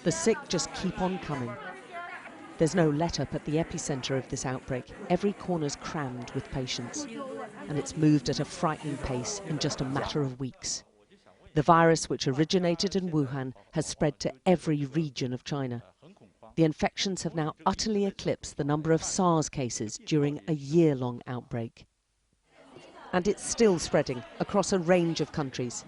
The sick just keep on coming. There's no let-up at the epicentre of this outbreak. Every corner's crammed with patients, and it's moved at a frightening pace in just a matter of weeks. The virus, which originated in Wuhan, has spread to every region of China. The infections have now utterly eclipsed the number of SARS cases during a year-long outbreak. And it's still spreading across a range of countries.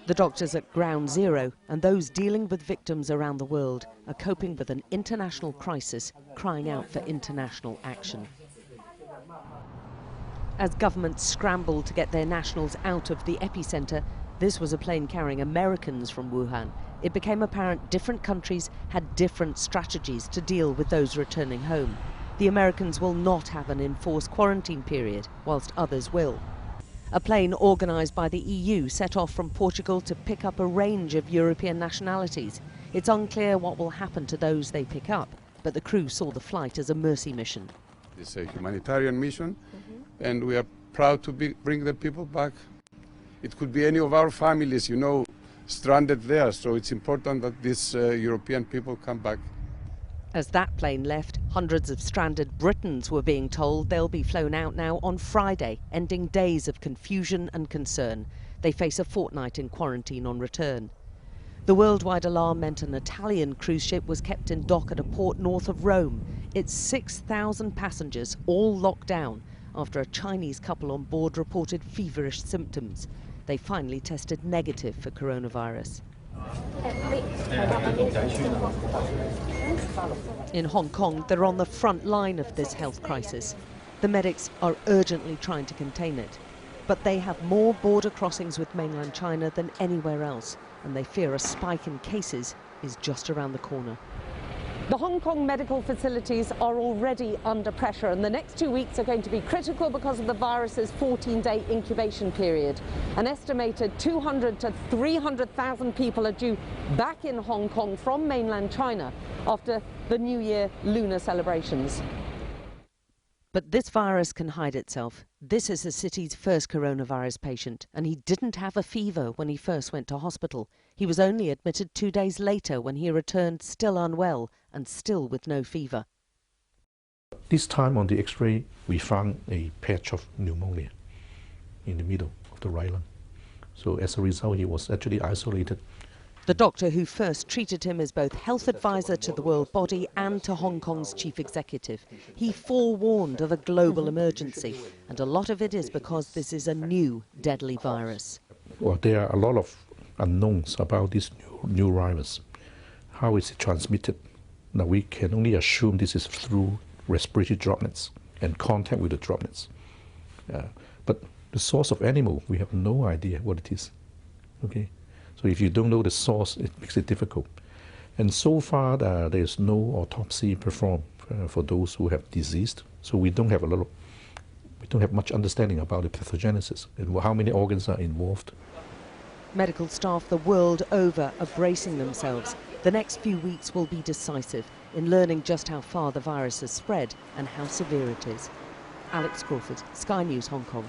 The doctors at ground zero and those dealing with victims around the world are coping with an international crisis, crying out for international action. As governments scrambled to get their nationals out of the epicentre, this was a plane carrying Americans from Wuhan. It became apparent different countries had different strategies to deal with those returning home. The Americans will not have an enforced quarantine period, whilst others will. A plane organised by the EU set off from Portugal to pick up a range of European nationalities. It's unclear what will happen to those they pick up, but the crew saw the flight as a mercy mission. It's a humanitarian mission, and we are proud to bring the people back. It could be any of our families, you know, stranded there, so it's important that these European people come back. As that plane left, hundreds of stranded Britons were being told they'll be flown out now on Friday, ending days of confusion and concern. They face a fortnight in quarantine on return. The worldwide alarm meant an Italian cruise ship was kept in dock at a port north of Rome. Its 6,000 passengers all locked down after a Chinese couple on board reported feverish symptoms. They finally tested negative for coronavirus. In Hong Kong, they're on the front line of this health crisis. The medics are urgently trying to contain it. But they have more border crossings with mainland China than anywhere else, and they fear a spike in cases is just around the corner. The Hong Kong medical facilities are already under pressure, and the next 2 weeks are going to be critical because of the virus's 14-day incubation period. An estimated 200 to 300,000 people are due back in Hong Kong from mainland China after the New Year lunar celebrations. But this virus can hide itself. This is the city's first coronavirus patient, and he didn't have a fever when he first went to hospital. He was only admitted 2 days later when he returned still unwell and still with no fever. This time on the X-ray, we found a patch of pneumonia in the middle of the right lung. So as a result, he was actually isolated. The doctor who first treated him is both health advisor to the world body and to Hong Kong's chief executive. He forewarned of a global emergency, and a lot of it is because this is a new deadly virus. Well, there are a lot of unknowns about this new virus. How is it transmitted? Now, we can only assume this is through respiratory droplets and contact with the droplets. But the source of animal, we have no idea what it is. Okay. So if you don't know the source, it makes it difficult. And so far, there's no autopsy performed for those who have deceased. So we don't have much understanding about the pathogenesis and how many organs are involved. Medical staff the world over are bracing themselves. The next few weeks will be decisive in learning just how far the virus has spread and how severe it is. Alex Crawford, Sky News, Hong Kong.